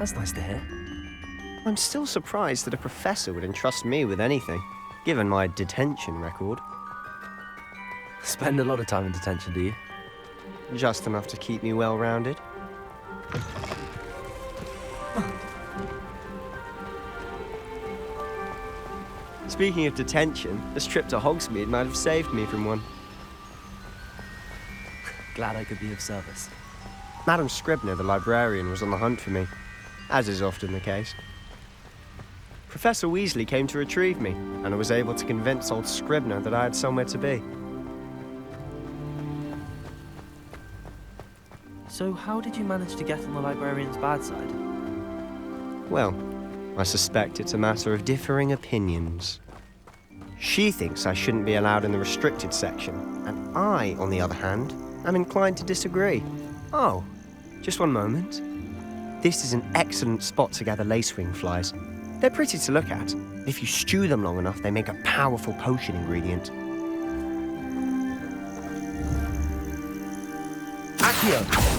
That's nice to hear. I'm still surprised that a professor would entrust me with anything, given my detention record. Spend a lot of time in detention, do you? Just enough to keep me well-rounded. Speaking of detention, this trip to Hogsmeade might have saved me from one. Glad I could be of service. Madam Scribner, the librarian, was on the hunt for me, as is often the case. Professor Weasley came to retrieve me, and I was able to convince old Scribner that I had somewhere to be. So how did you manage to get on the librarian's bad side? Well, I suspect it's a matter of differing opinions. She thinks I shouldn't be allowed in the restricted section, and I, on the other hand, am inclined to disagree. Oh, just one moment. This is an excellent spot to gather lacewing flies. They're pretty to look at. If you stew them long enough, they make a powerful potion ingredient. Accio!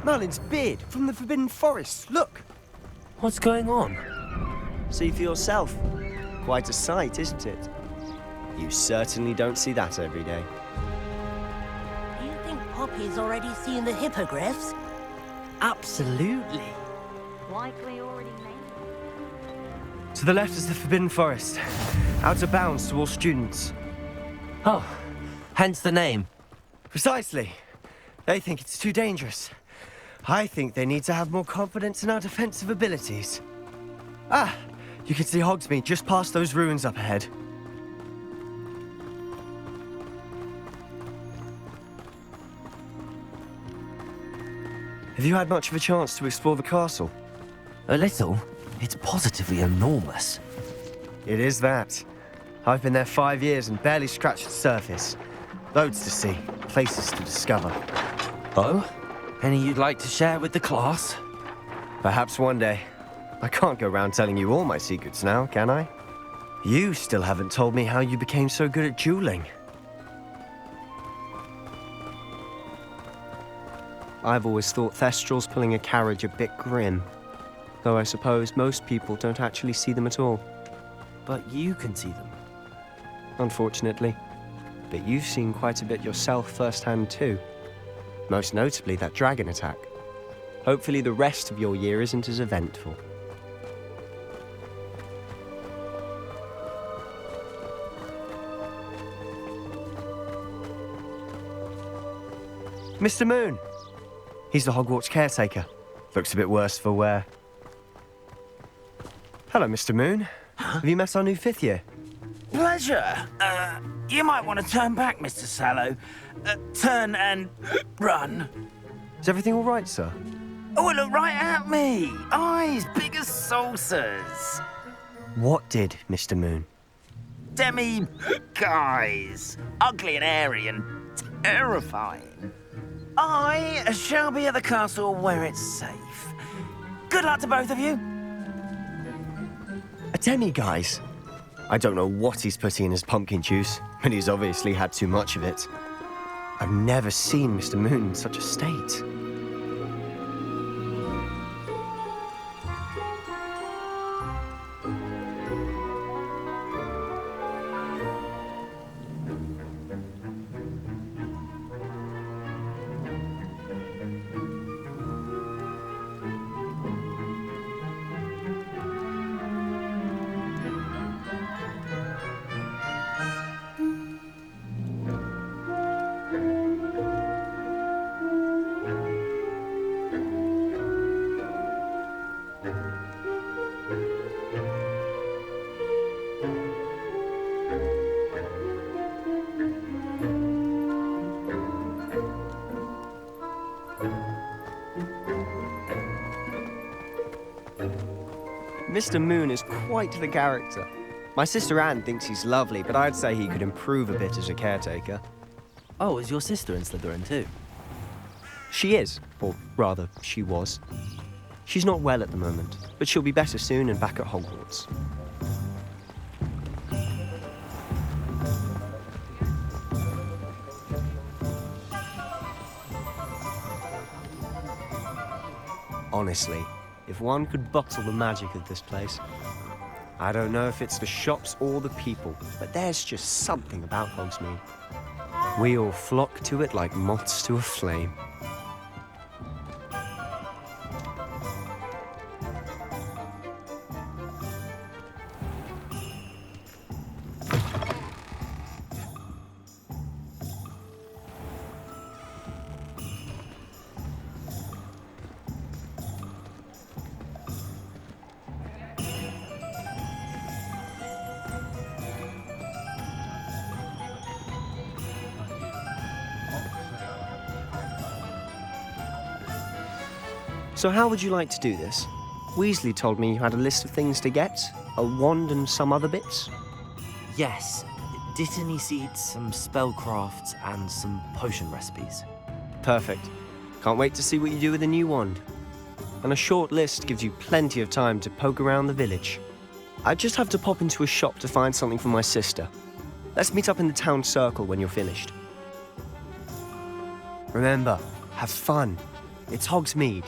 Merlin's beard from the Forbidden Forest. Look! What's going on? See for yourself. Quite a sight, isn't it? You certainly don't see that every day. Do you think Poppy's already seen the hippogriffs? Absolutely. Likely already made. To the left is the Forbidden Forest. Out of bounds to all students. Oh, hence the name. Precisely. They think it's too dangerous. I think they need to have more confidence in our defensive abilities. Ah, you can see Hogsmeade just past those ruins up ahead. Have you had much of a chance to explore the castle? A little. It's positively enormous. It is that. I've been there 5 years and barely scratched the surface. Loads to see, places to discover. Oh? Any you'd like to share with the class? Perhaps one day. I can't go around telling you all my secrets now, can I? You still haven't told me how you became so good at dueling. I've always thought Thestrals pulling a carriage a bit grim. Though I suppose most people don't actually see them at all. But you can see them. Unfortunately. But you've seen quite a bit yourself firsthand too. Most notably that dragon attack. Hopefully the rest of your year isn't as eventful. Mr. Moon! He's the Hogwarts caretaker. Looks a bit worse for wear. Hello, Mr. Moon. Have you met our new 5th year? Pleasure. You might want to turn back, Mr. Sallow. Turn and run. Is everything all right, sir? Oh, look right at me. Eyes big as saucers. What did, Mr. Moon? Guys. Ugly and airy and terrifying. I shall be at the castle where it's safe. Good luck to both of you. A demi-guise? I don't know what he's putting in his pumpkin juice, but he's obviously had too much of it. I've never seen Mr. Moon in such a state. Mr. Moon is quite the character. My sister Anne thinks he's lovely, but I'd say he could improve a bit as a caretaker. Oh, is your sister in Slytherin too? She is, or rather, she was. She's not well at the moment, but she'll be better soon and back at Hogwarts. Honestly, if one could bottle the magic of this place. I don't know if it's the shops or the people, but there's just something about Hogsmeade. We all flock to it like moths to a flame. So how would you like to do this? Weasley told me you had a list of things to get, a wand and some other bits. Yes, Dittany seeds, some spellcrafts, and some potion recipes. Perfect. Can't wait to see what you do with the new wand. And a short list gives you plenty of time to poke around the village. I just have to pop into a shop to find something for my sister. Let's meet up in the town circle when you're finished. Remember, have fun. It's Hogsmeade.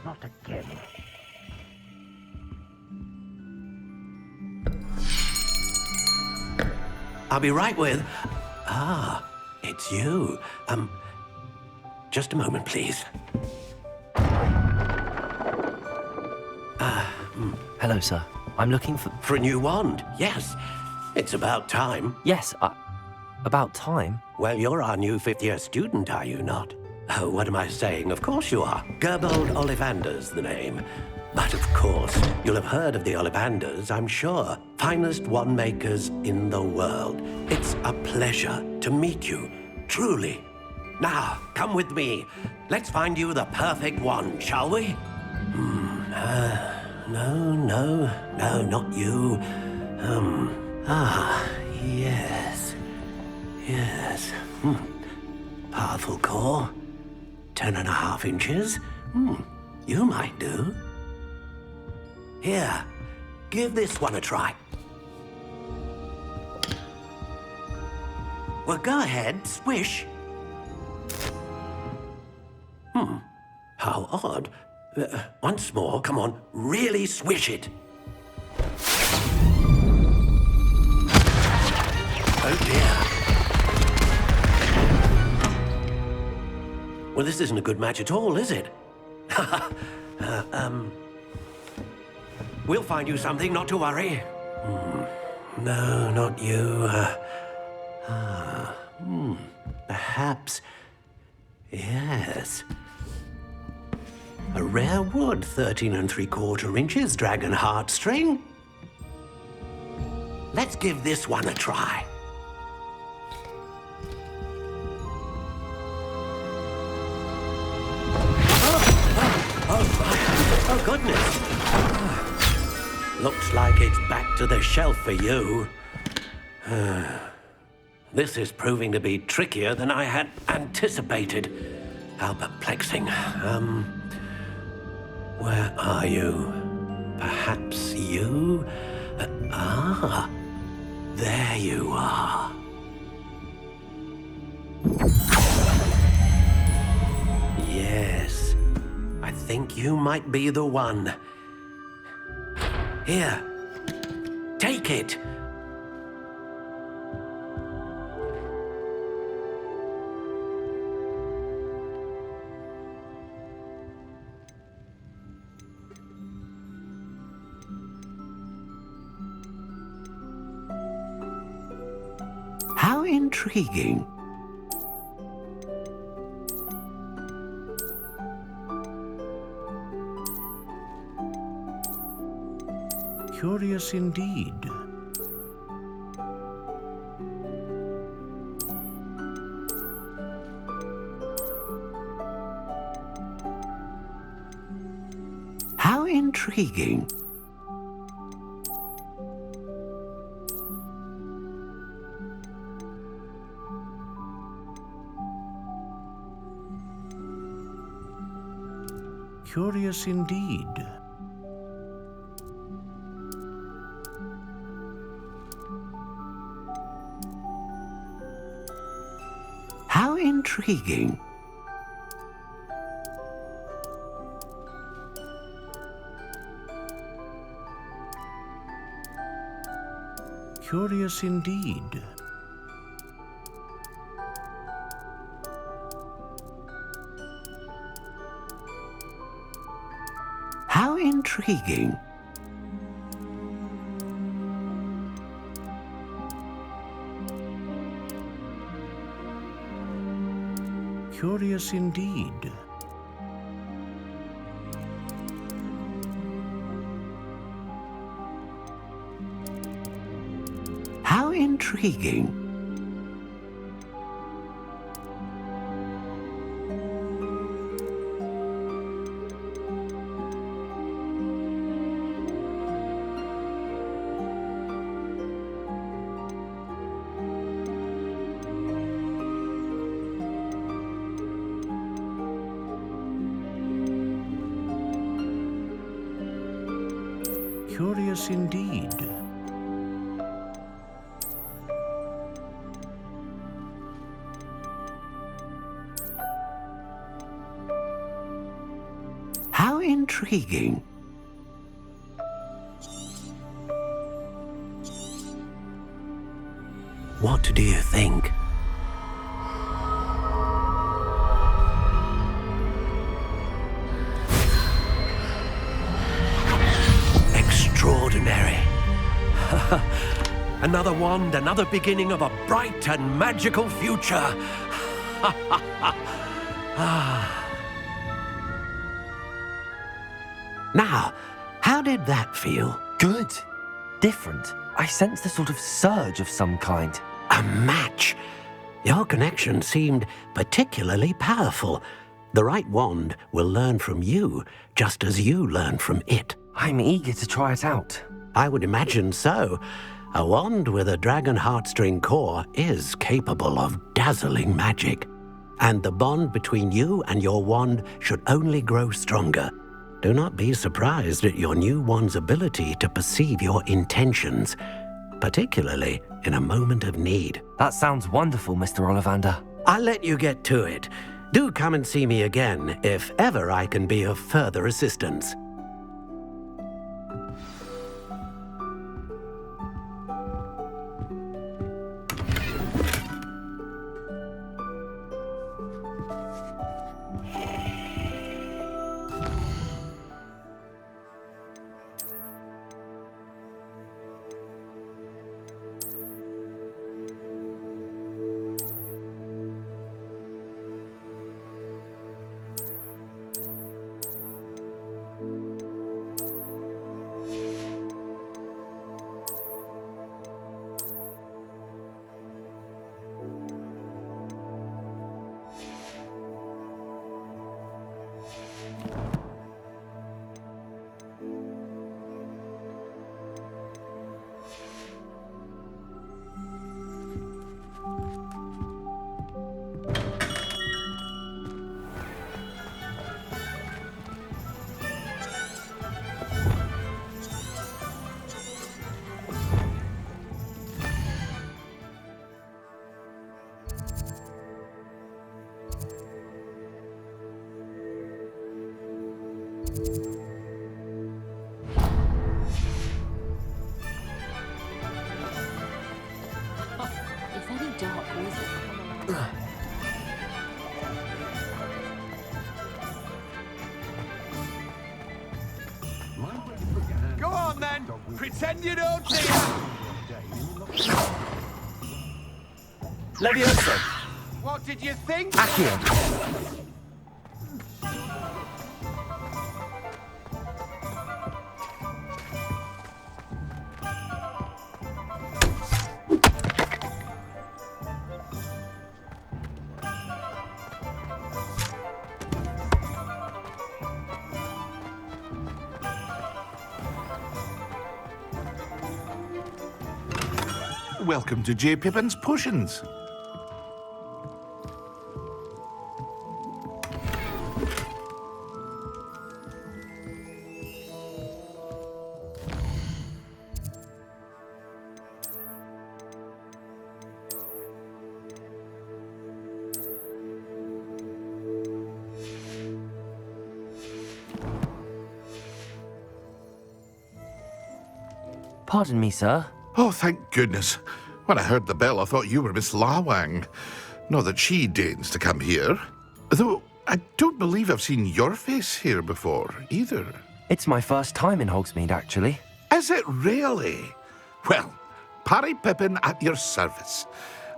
Not again. I'll be right with... it's you. Just a moment, please. Hello, sir. I'm looking for... For a new wand, yes. It's about time. Yes, about time. Well, you're our new fifth-year student, are you not? Oh, what am I saying? Of course you are. Gerbold Ollivander's the name. But of course, you'll have heard of the Ollivanders, I'm sure. Finest wand makers in the world. It's a pleasure to meet you, truly. Now, come with me. Let's find you the perfect wand, shall we? No, not you. Yes. Powerful core. 10.5 inches. You might do. Here, give this one a try. Well, go ahead, swish. How odd. Once more, come on, really swish it. Oh dear. Well, this isn't a good match at all, is it? We'll find you something, not to worry. No, not you. Perhaps. Yes. A rare wood, 13 3/4 inches, dragon heartstring. Let's give this one a try. Oh, goodness. Looks like it's back to the shelf for you. This is proving to be trickier than I had anticipated. how perplexing. Where are you? Perhaps you? There you are. Yes, I think you might be the one. Here, take it. How intriguing. Curious indeed. How intriguing. Curious indeed. How intriguing. Curious indeed. How intriguing. Curious indeed. How intriguing. Curious indeed. How intriguing. What do you think? Extraordinary. Another wand, another beginning of a bright and magical future. Now, how did that feel? Good. Different. I sensed a sort of surge of some kind. A match. Your connection seemed particularly powerful. The right wand will learn from you, just as you learn from it. I'm eager to try it out. I would imagine so. A wand with a dragon heartstring core is capable of dazzling magic. And the bond between you and your wand should only grow stronger. Do not be surprised at your new wand's ability to perceive your intentions, particularly in a moment of need. That sounds wonderful, Mr. Ollivander. I'll let you get to it. Do come and see me again if ever I can be of further assistance. If any dark wizard come along... Go on then! Pretend you don't see it! Levioso! What did you think? Accio! Welcome to J. Pippin's Potions. Pardon me, sir. Oh, thank goodness. When I heard the bell, I thought you were Miss Lawang. Not that she deigns to come here. Though I don't believe I've seen your face here before, either. It's my first time in Hogsmeade, actually. Is it really? Well, Parry Pippin at your service.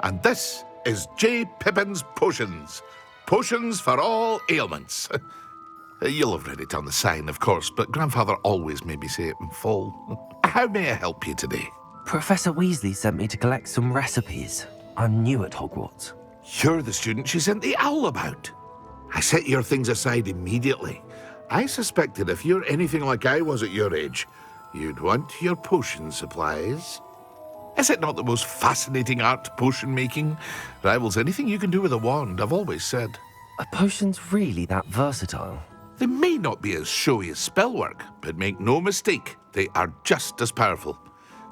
And this is J. Pippin's Potions. Potions for all ailments. You'll have read it on the sign, of course, but Grandfather always made me say it in full. How may I help you today? Professor Weasley sent me to collect some recipes. I'm new at Hogwarts. You're the student she sent the owl about. I set your things aside immediately. I suspected if you're anything like I was at your age, you'd want your potion supplies. Is it not the most fascinating art, potion making? Rivals anything you can do with a wand, I've always said. Are potions really that versatile? They may not be as showy as spellwork, but make no mistake, they are just as powerful.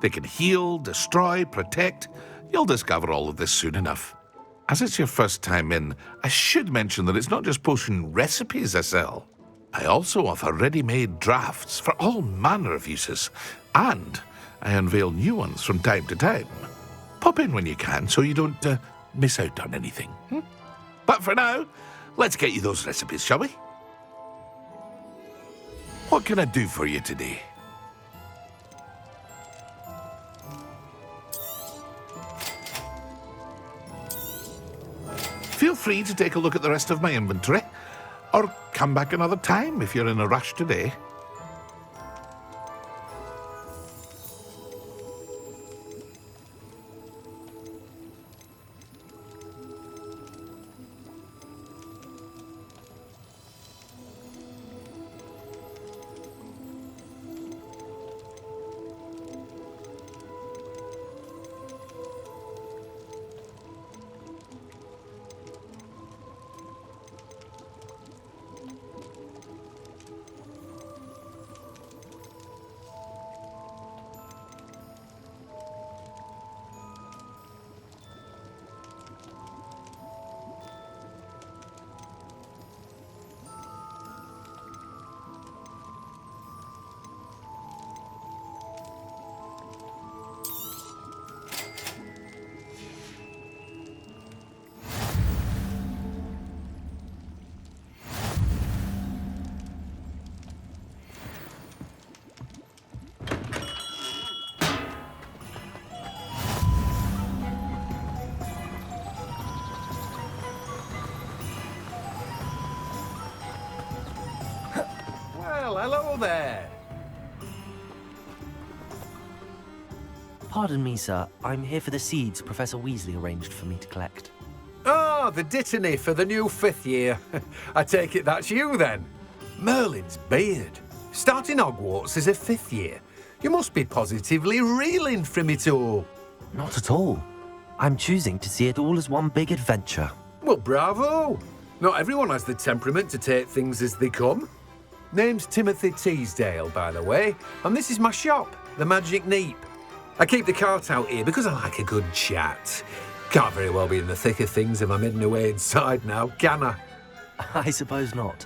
They can heal, destroy, protect. You'll discover all of this soon enough. As it's your first time in, I should mention that it's not just potion recipes I sell. I also offer ready-made drafts for all manner of uses, and I unveil new ones from time to time. Pop in when you can so you don't miss out on anything. But for now, let's get you those recipes, shall we? What can I do for you today? Feel free to take a look at the rest of my inventory, or come back another time if you're in a rush today. Well, hello there. Pardon me, sir. I'm here for the seeds Professor Weasley arranged for me to collect. Oh, the dittany for the new 5th year. I take it that's you then. Merlin's beard. Starting Hogwarts as a 5th year. You must be positively reeling from it all. Not at all. I'm choosing to see it all as one big adventure. Well, bravo. Not everyone has the temperament to take things as they come. Name's Timothy Teasdale, by the way, and this is my shop, the Magic Neep. I keep the cart out here because I like a good chat. Can't very well be in the thick of things if I'm hidden away inside now, can I? I suppose not.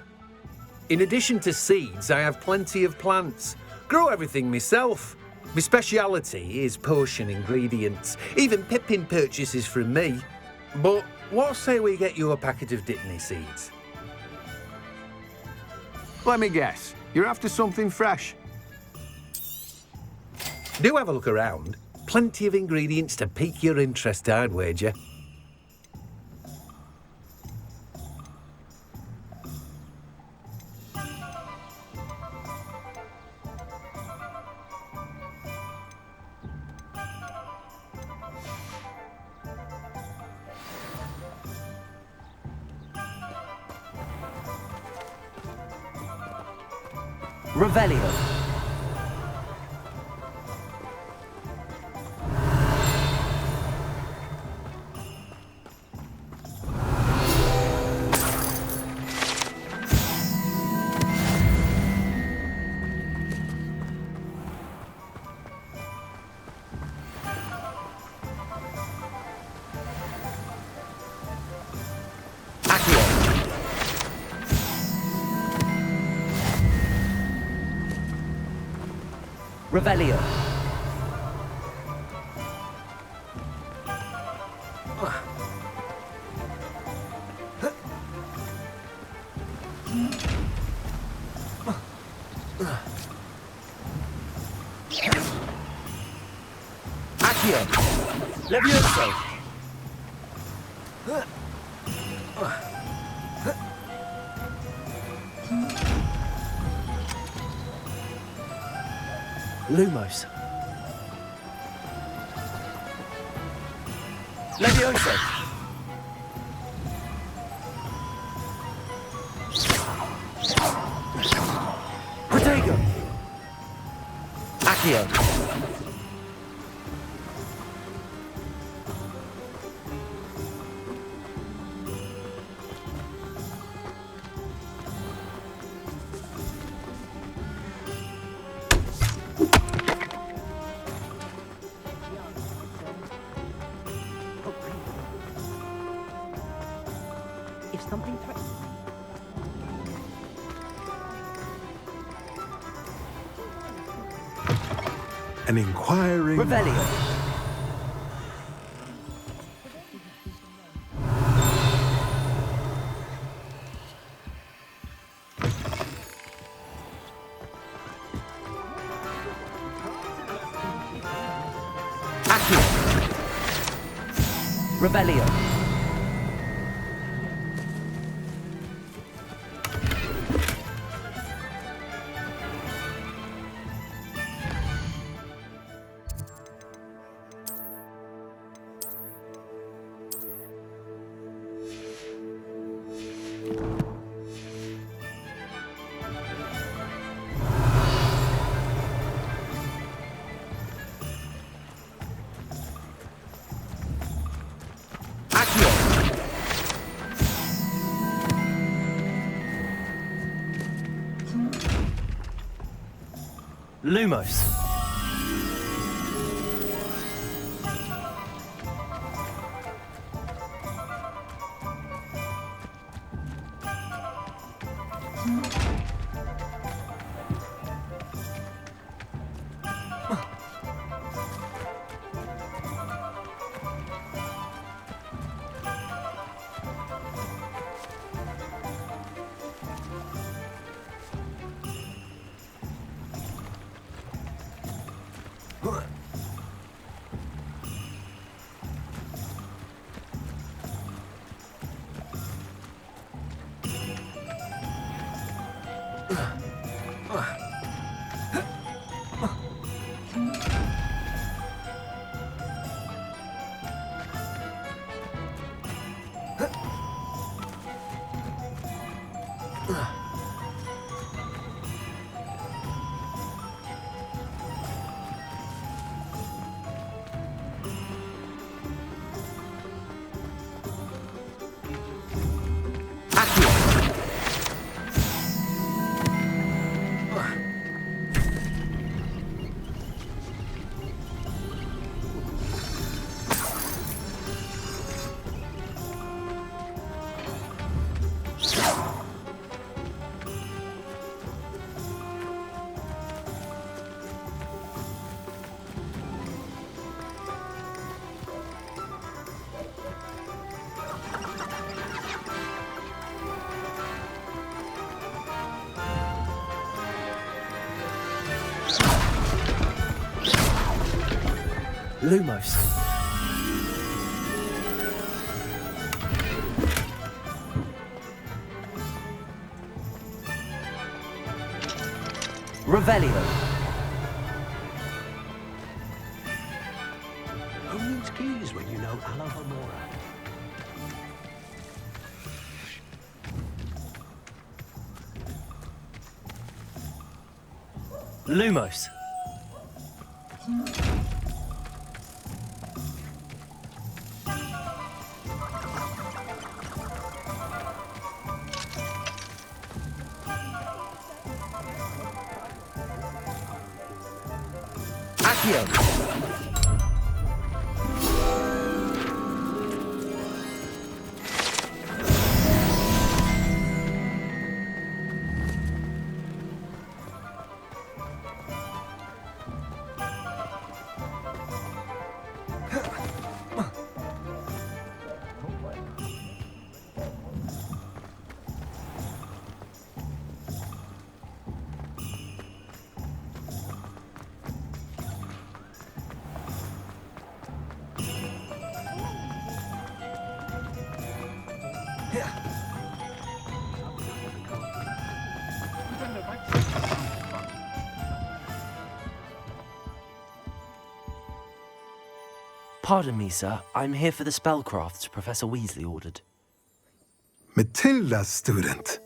In addition to seeds, I have plenty of plants. Grow everything myself. My speciality is potion ingredients. Even Pippin purchases from me. But what say we get you a packet of Dittany seeds? Let me guess. You're after something fresh. Do have a look around. Plenty of ingredients to pique your interest, I'd wager. Revelio. Revelio. Accio. Levioso. Lumos. Levioso. Protego. Accio. If something threatens... An inquiring... Revelio. Accio. Revelio. Lumos. Lumos. Revelio. Who needs keys when you know Alohomora? Lumos. Accio. Pardon me, sir. I'm here for the spellcrafts Professor Weasley ordered. Matilda's student.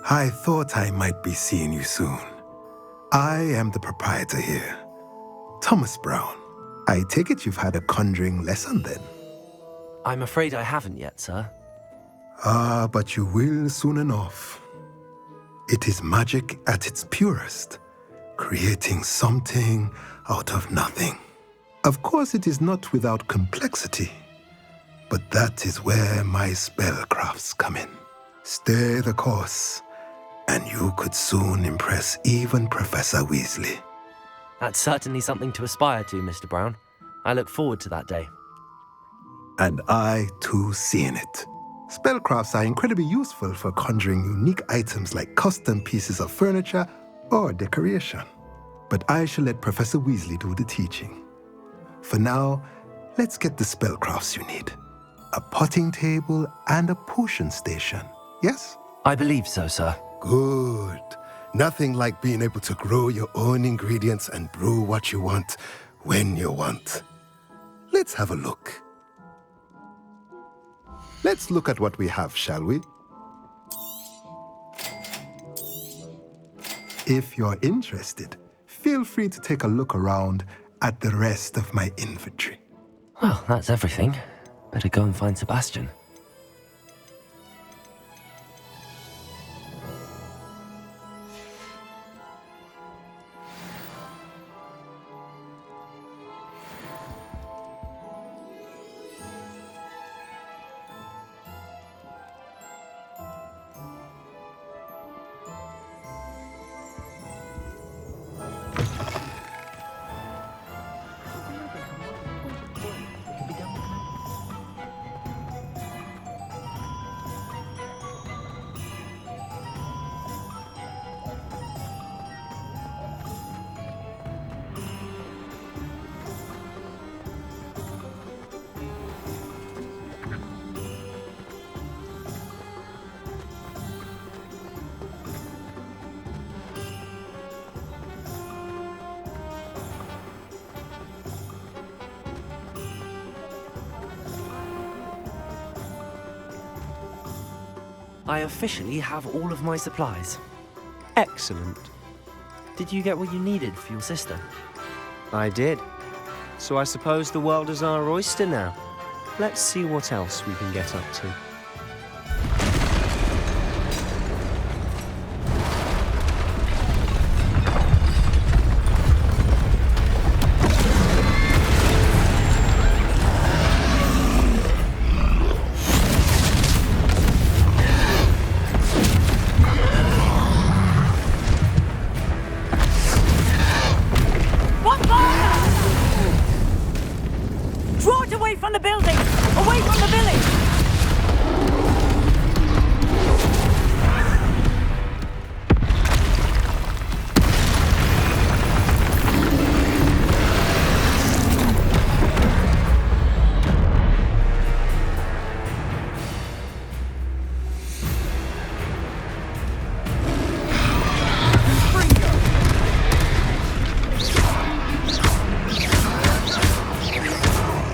I thought I might be seeing you soon. I am the proprietor here, Thomas Brown. I take it you've had a conjuring lesson then? I'm afraid I haven't yet, sir. Ah, but you will soon enough. It is magic at its purest, creating something out of nothing. Of course, it is not without complexity, but that is where my spellcrafts come in. Stay the course, and you could soon impress even Professor Weasley. That's certainly something to aspire to, Mr. Brown. I look forward to that day. And I, too, seeing it. Spellcrafts are incredibly useful for conjuring unique items like custom pieces of furniture or decoration. But I shall let Professor Weasley do the teaching. For now, let's get the spellcrafts you need. A potting table and a potion station, yes? I believe so, sir. Good. Nothing like being able to grow your own ingredients and brew what you want when you want. Let's have a look. Let's look at what we have, shall we? If you're interested, feel free to take a look around at the rest of my inventory. Well, that's everything. Better go and find Sebastian. I officially have all of my supplies. Excellent. Did you get what you needed for your sister? I did. So I suppose the world is our oyster now. Let's see what else we can get up to. Draw it away from the building! Away from the village!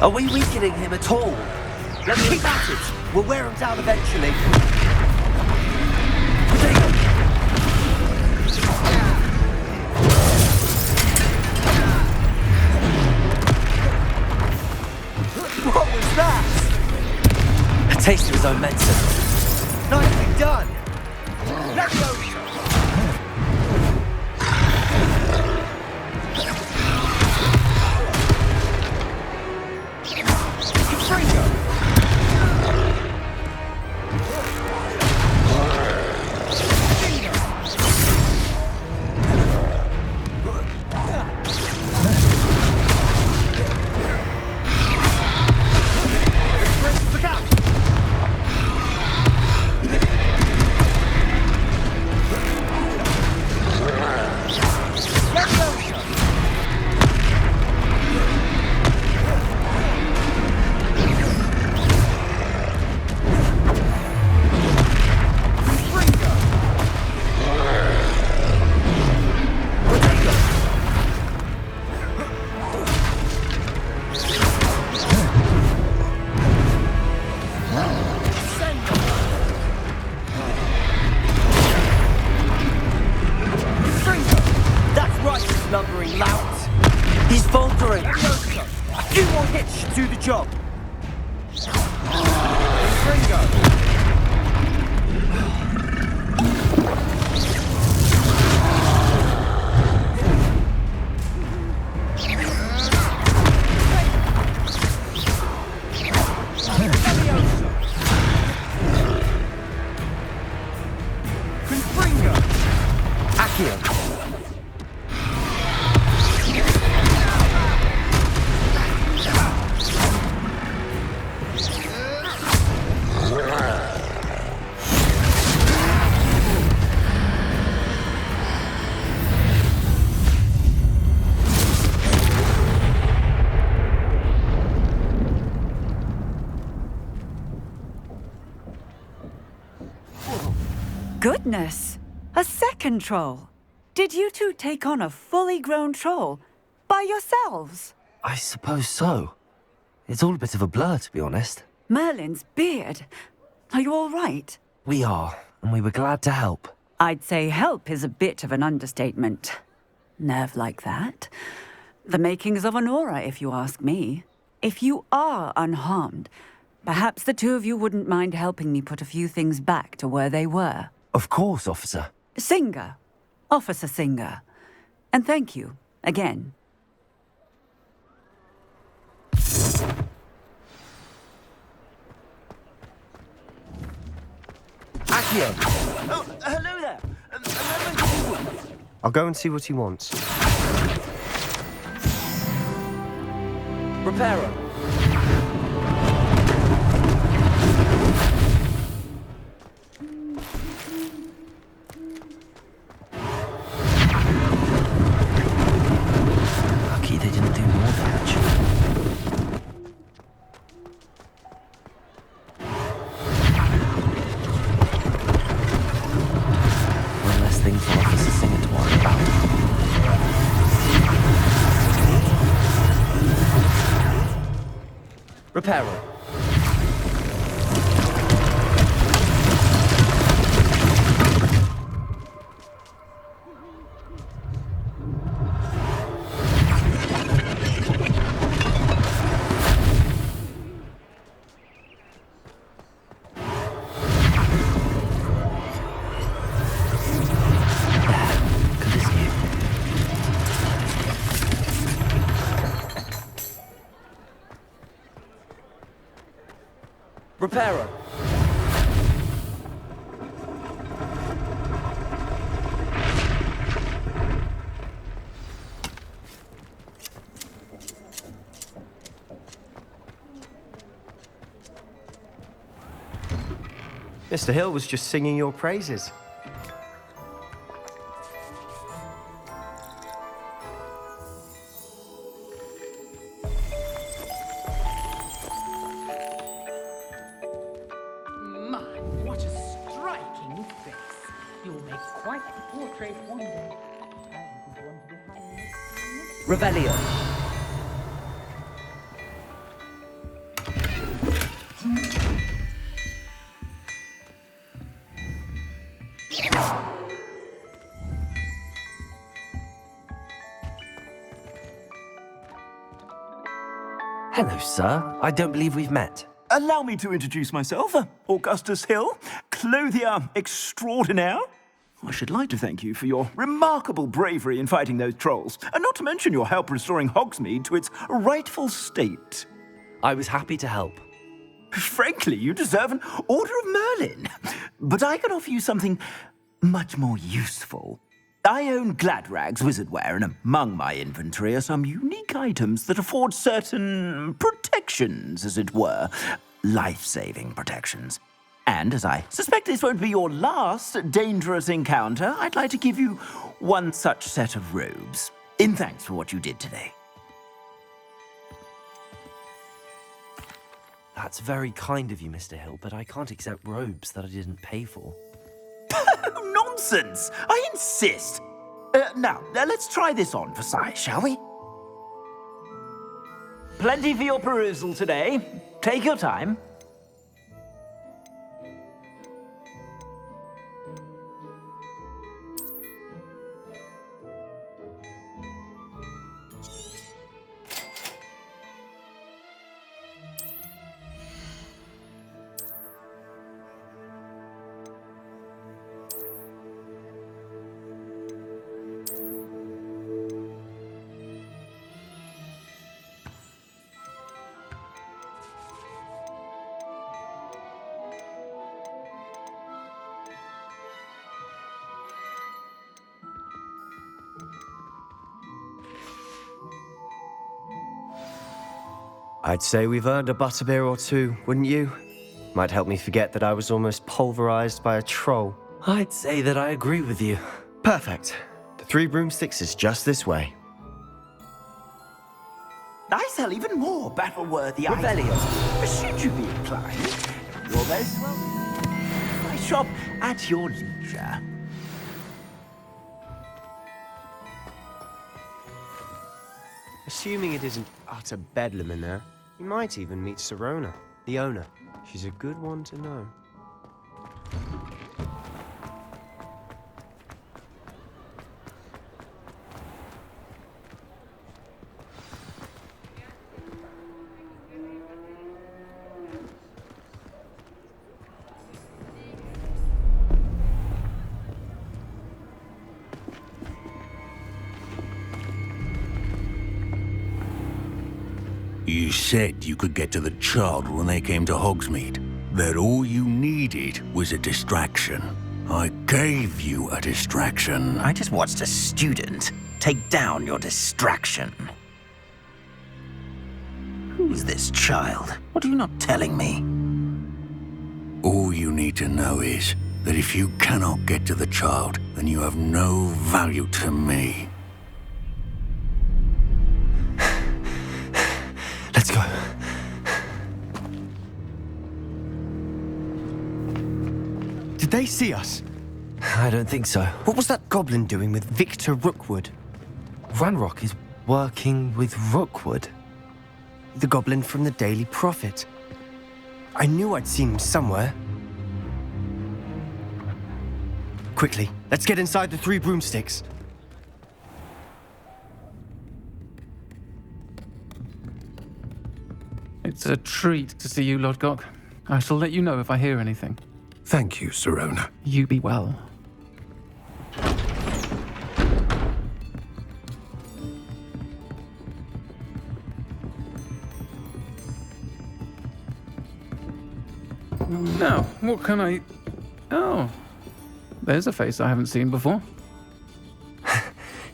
Are we weakening him at all? Let's keep at it. We'll wear him down eventually. What was that? A taste of his own medicine. Nicely done. Let's go. Lumbering lout. He's faltering. A few more hits should do the job. Goodness! A second troll! Did you two take on a fully grown troll by yourselves? I suppose so. It's all a bit of a blur, to be honest. Merlin's beard. Are you all right? We are, and we were glad to help. I'd say help is a bit of an understatement. Nerve like that. The makings of an aura, if you ask me. If you are unharmed, perhaps the two of you wouldn't mind helping me put a few things back to where they were. Of course, officer. Singer. Officer Singer. And thank you, again. Accio! Oh, hello there! I'll go and see what he wants. Reparo. Lucky they didn't do more damage. One less thing for Officer Singer to worry about. Reparo. Reparo. Mr. Hill was just singing your praises. What a striking face. You'll make quite the portrait one day. Revelio. Hello, sir. I don't believe we've met. Allow me to introduce myself, Augustus Hill, clothier extraordinaire. I should like to thank you for your remarkable bravery in fighting those trolls, and not to mention your help restoring Hogsmeade to its rightful state. I was happy to help. Frankly, you deserve an Order of Merlin. But I can offer you something much more useful. I own Gladrag's wizardware, and among my inventory are some unique items that afford certain protections, as it were. Life-saving protections. And as I suspect this won't be your last dangerous encounter, I'd like to give you one such set of robes, in thanks for what you did today. That's very kind of you, Mr. Hill, but I can't accept robes that I didn't pay for. Nonsense! I insist! Now, let's try this on for size, shall we? Plenty for your perusal today. Take your time. I'd say we've earned a butterbeer or two, wouldn't you? Might help me forget that I was almost pulverized by a troll. I'd say that I agree with you. Perfect. The 3 broomsticks is just this way. I sell even more battle-worthy items. Should you be inclined, you're very welcome. My shop at your leisure. Assuming it isn't utter bedlam in there, you might even meet Sirona, the owner. She's a good one to know. You said you could get to the child when they came to Hogsmeade. That all you needed was a distraction. I gave you a distraction. I just watched a student take down your distraction. Who's this child? What are you not telling me? All you need to know is that if you cannot get to the child, then you have no value to me. Let's go. Did they see us? I don't think so. What was that goblin doing with Victor Rookwood? Ranrock is working with Rookwood. The goblin from the Daily Prophet. I knew I'd seen him somewhere. Quickly, let's get inside the 3 broomsticks. It's a treat to see you, Lodgok. I shall let you know if I hear anything. Thank you, Sirona. You be well. Now, what can I... Oh, there's a face I haven't seen before.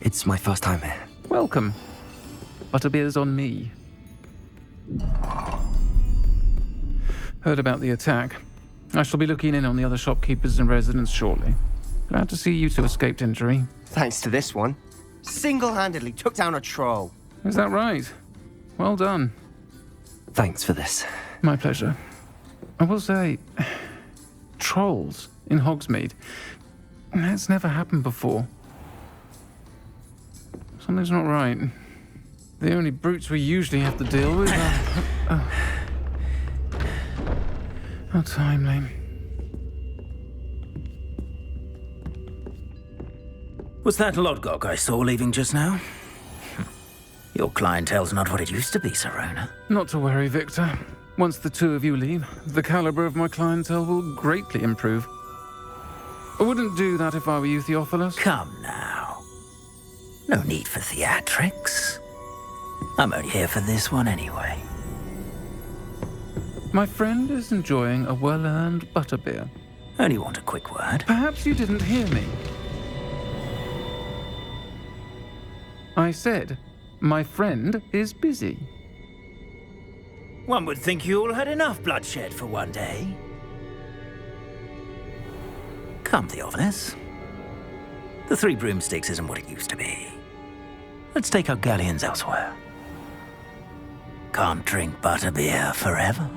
It's my first time here. Welcome. Butterbeer's on me. Heard about the attack. I shall be looking in on the other shopkeepers and residents shortly. Glad to see you two escaped injury. Thanks to this one. Single-handedly took down a troll. Is that right? Well done. Thanks for this. My pleasure. I will say, trolls in Hogsmeade. That's never happened before. Something's not right. The only brutes we usually have to deal with are... How timely. Was that Lodgok I saw leaving just now? Your clientele's not what it used to be, Sirona. Not to worry, Victor. Once the two of you leave, the caliber of my clientele will greatly improve. I wouldn't do that if I were you, Theophilus. Come now. No need for theatrics. I'm only here for this one anyway. My friend is enjoying a well-earned butterbeer. Only want a quick word. Perhaps you didn't hear me. I said, my friend is busy. One would think you all had enough bloodshed for one day. Come, Theophilus. The Three Broomsticks isn't what it used to be. Let's take our galleons elsewhere. Can't drink butterbeer forever.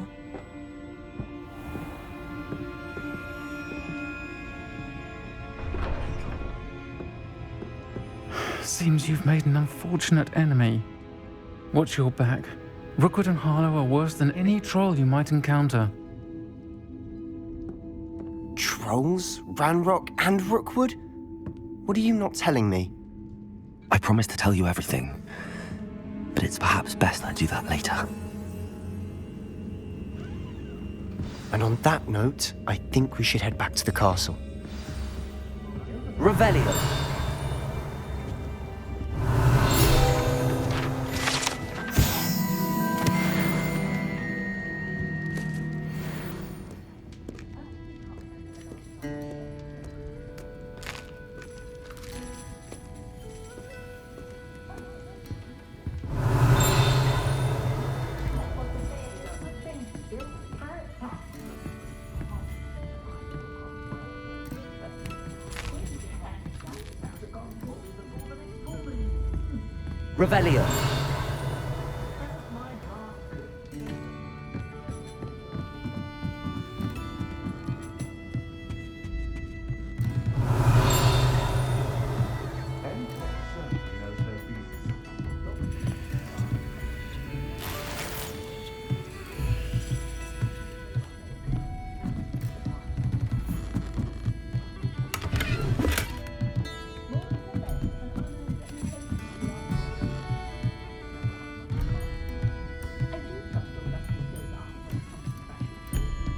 Seems you've made an unfortunate enemy. Watch your back. Rookwood and Harlow are worse than any troll you might encounter. Trolls? Ranrock and Rookwood? What are you not telling me? I promised to tell you everything, but it's perhaps best I do that later. And on that note, I think we should head back to the castle. Revelio. Revelio.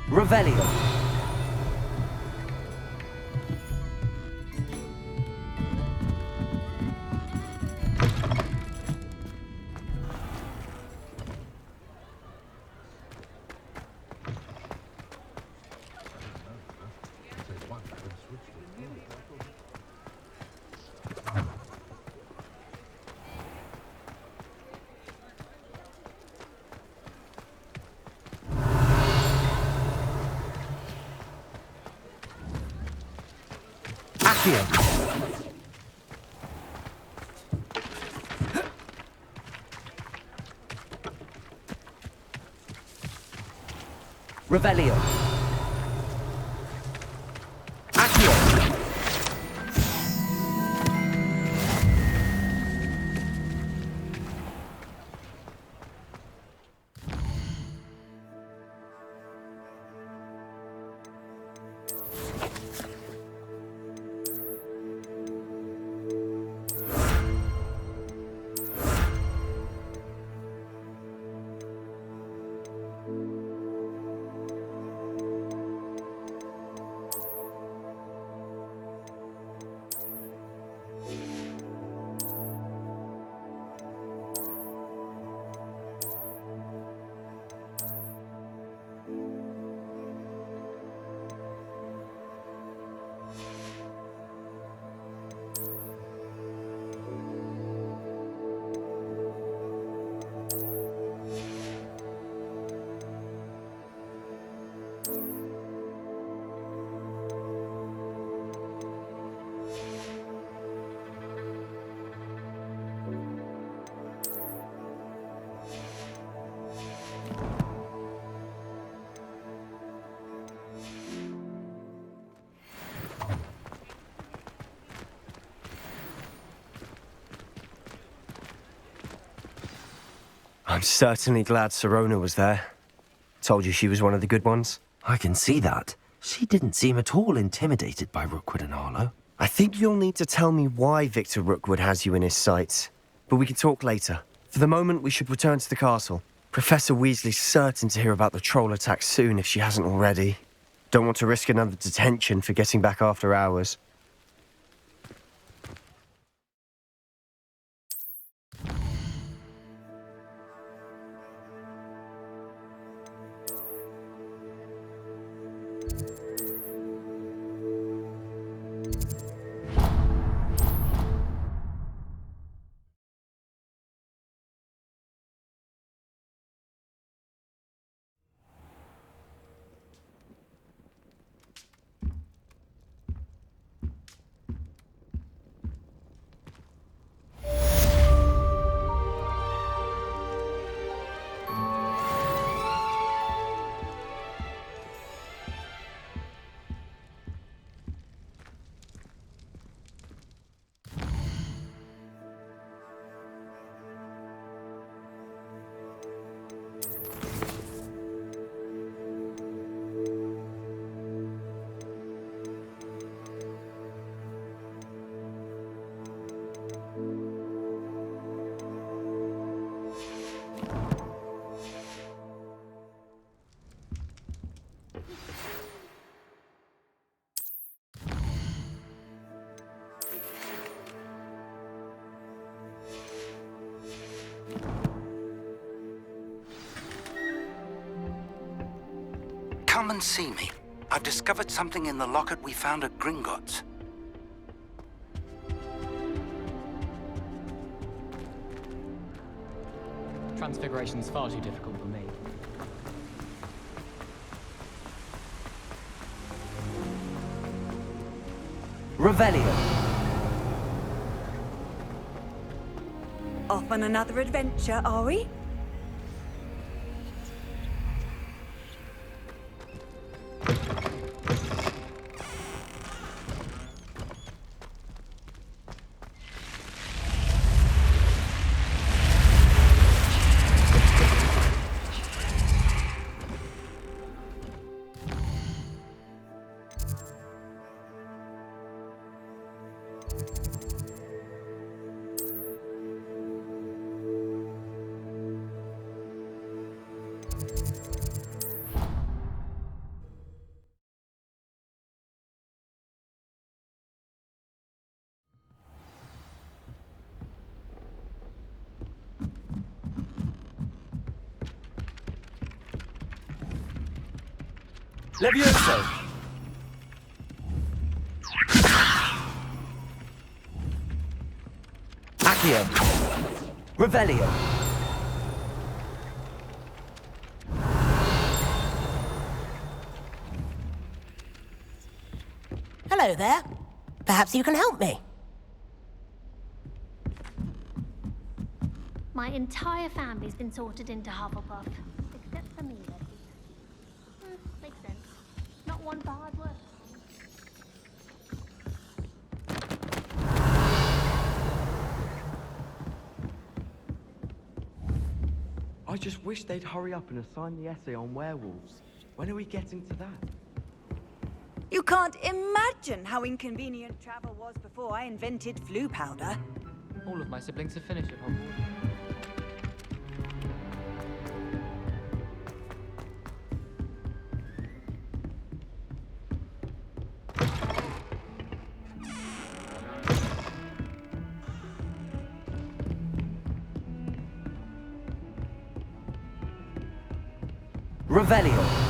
Revelio. Revelio. Accio. I'm certainly glad Sirona was there. Told you she was one of the good ones. I can see that. She didn't seem at all intimidated by Rookwood and Harlow. I think you'll need to tell me why Victor Rookwood has you in his sights. But we can talk later. For the moment, we should return to the castle. Professor Weasley's certain to hear about the troll attack soon if she hasn't already. Don't want to risk another detention for getting back after hours. Come and see me. I've discovered something in the locket we found at Gringotts. Transfiguration's far too difficult for me. Revelio. Off on another adventure, are we? Levioso! Accio! Revelio! Hello there. Perhaps you can help me. My entire family's been sorted into Hufflepuff, except for me, that is. Makes sense. Not one for hard work. I just wish they'd hurry up and assign the essay on werewolves. When are we getting to that? You can't imagine how inconvenient travel was before I invented flu powder. All of my siblings have finished at Hogwarts. Revelio.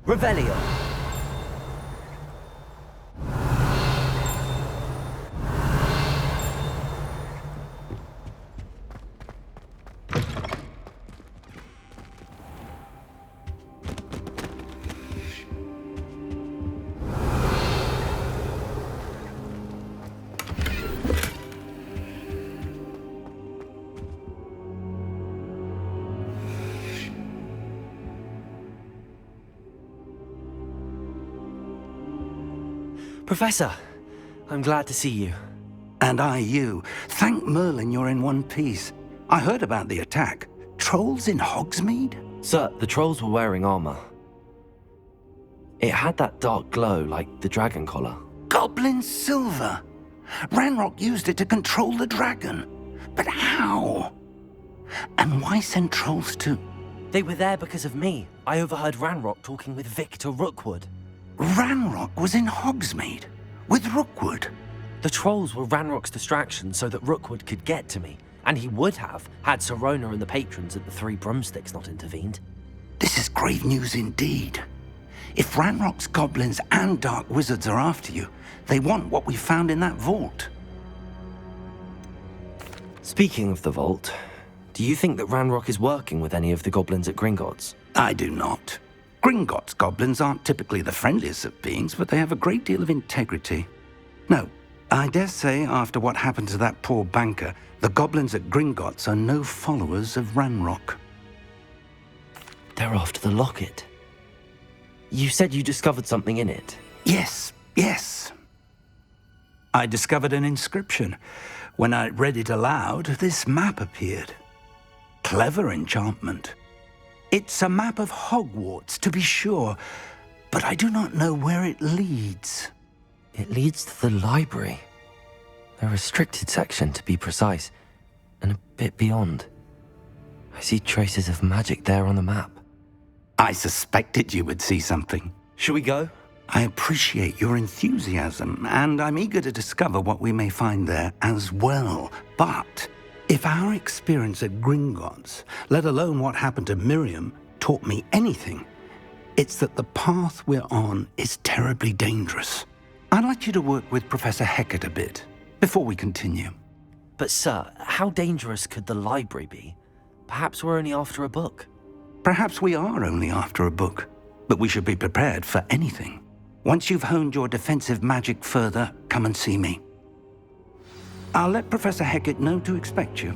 Revelio. Professor, I'm glad to see you. And I you. Thank Merlin you're in one piece. I heard about the attack. Trolls in Hogsmeade? Sir, the trolls were wearing armor. It had that dark glow like the dragon collar. Goblin silver. Ranrock used it to control the dragon. But how? And why send trolls to... They were there because of me. I overheard Ranrock talking with Victor Rookwood. Ranrock was in Hogsmeade? With Rookwood? The trolls were Ranrock's distraction so that Rookwood could get to me. And he would have, had Sirona and the patrons at the Three Broomsticks not intervened. This is grave news indeed. If Ranrock's goblins and dark wizards are after you, they want what we found in that vault. Speaking of the vault, do you think that Ranrock is working with any of the goblins at Gringotts? I do not. Gringotts goblins aren't typically the friendliest of beings, but they have a great deal of integrity. No, I dare say after what happened to that poor banker, the goblins at Gringotts are no followers of Ranrock. They're after the locket. You said you discovered something in it. Yes. I discovered an inscription. When I read it aloud, this map appeared. Clever enchantment. It's a map of Hogwarts, to be sure, but I do not know where it leads. It leads to the library. A restricted section, to be precise, and a bit beyond. I see traces of magic there on the map. I suspected you would see something. Shall we go? I appreciate your enthusiasm, and I'm eager to discover what we may find there as well. But if our experience at Gringotts, let alone what happened to Miriam, taught me anything, it's that the path we're on is terribly dangerous. I'd like you to work with Professor Hecat a bit before we continue. But sir, how dangerous could the library be? Perhaps we're only after a book. Perhaps we are only after a book, but we should be prepared for anything. Once you've honed your defensive magic further, come and see me. I'll let Professor Hecat know to expect you.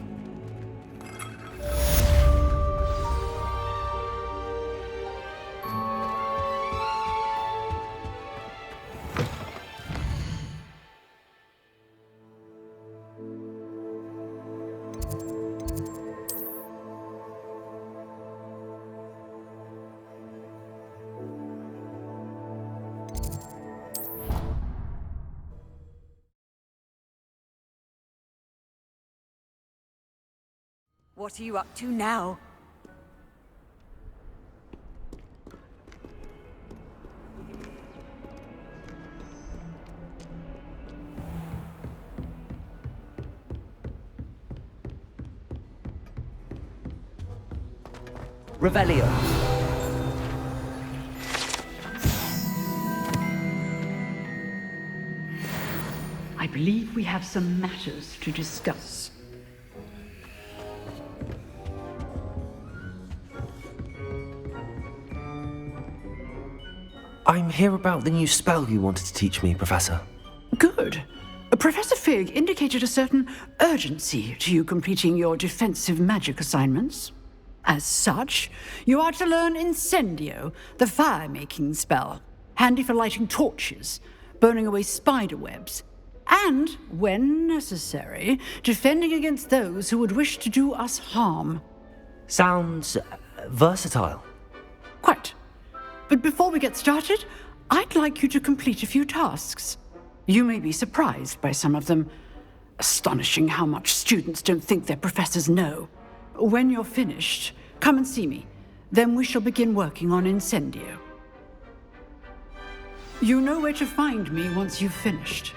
What are you up to now? Revelio. I believe we have some matters to discuss. I'm here about the new spell you wanted to teach me, Professor. Good. Professor Fig indicated a certain urgency to you completing your defensive magic assignments. As such, you are to learn Incendio, the fire-making spell, handy for lighting torches, burning away spider webs, and, when necessary, defending against those who would wish to do us harm. Sounds versatile. Quite. But before we get started, I'd like you to complete a few tasks. You may be surprised by some of them. Astonishing how much students don't think their professors know. When you're finished, come and see me. Then we shall begin working on Incendio. You know where to find me once you've finished.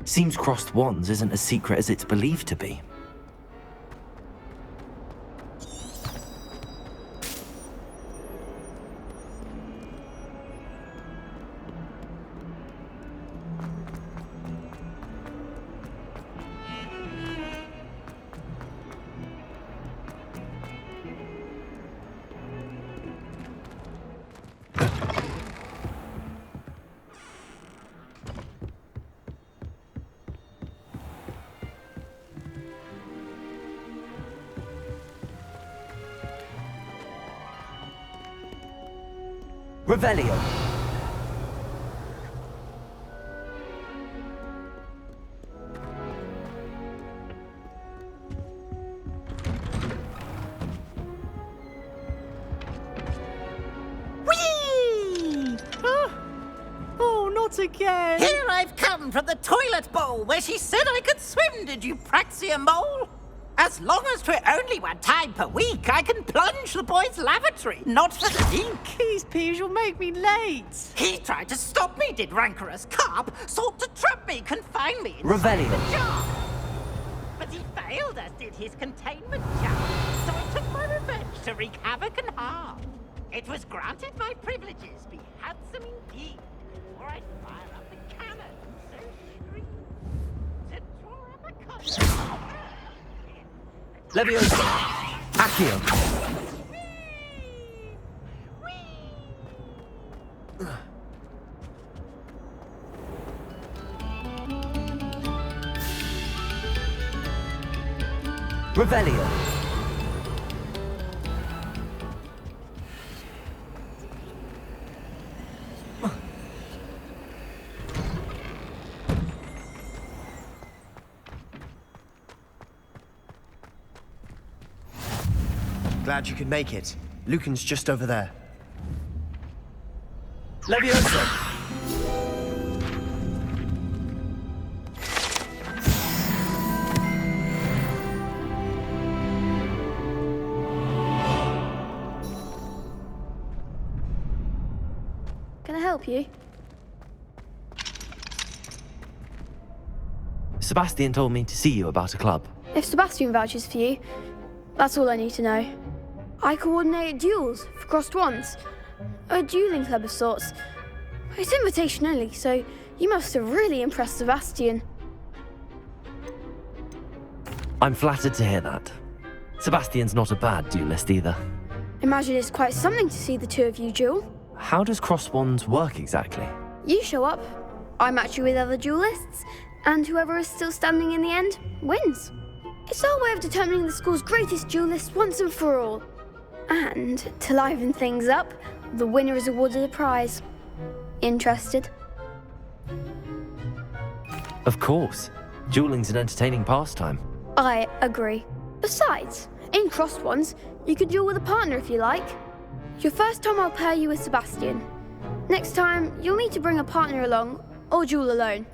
Seems crossed wands isn't as secret as it's believed to be. Revelio. Whee! Oh, not again! Here I've come from the toilet bowl where she said I could swim, did you praxia mole? As long as 'twere only one time per week, I can plunge the boy's lavatory, not for the leak. These peas will make me late. He tried to stop me, did rancorous carp, sought to trap me, confine me in Revelio. the jar. But he failed, as did his containment jar, so I took my revenge to wreak havoc and harm. It was granted my privileges, be handsome indeed, or I'd fire up the cannon, so scream, to draw up a collar. Leviosa. Accio. Revelio. Glad you could make it. Lucan's just over there. Leviosa. Can I help you? Sebastian told me to see you about a club. If Sebastian vouches for you, that's all I need to know. I coordinate duels for crossed wands. A dueling club of sorts. It's invitation only, so you must have really impressed Sebastian. I'm flattered to hear that. Sebastian's not a bad duelist either. Imagine it's quite something to see the two of you duel. How does cross wands work exactly? You show up, I match you with other duelists, and whoever is still standing in the end wins. It's our way of determining the school's greatest duelist once and for all. And to liven things up, the winner is awarded a prize. Interested? Of course. Dueling's an entertaining pastime. I agree. Besides, in crossed ones, you can duel with a partner if you like. Your first time I'll pair you with Sebastian. Next time, you'll need to bring a partner along, or duel alone.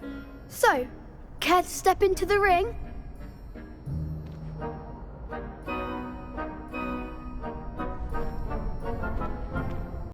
So, care to step into the ring?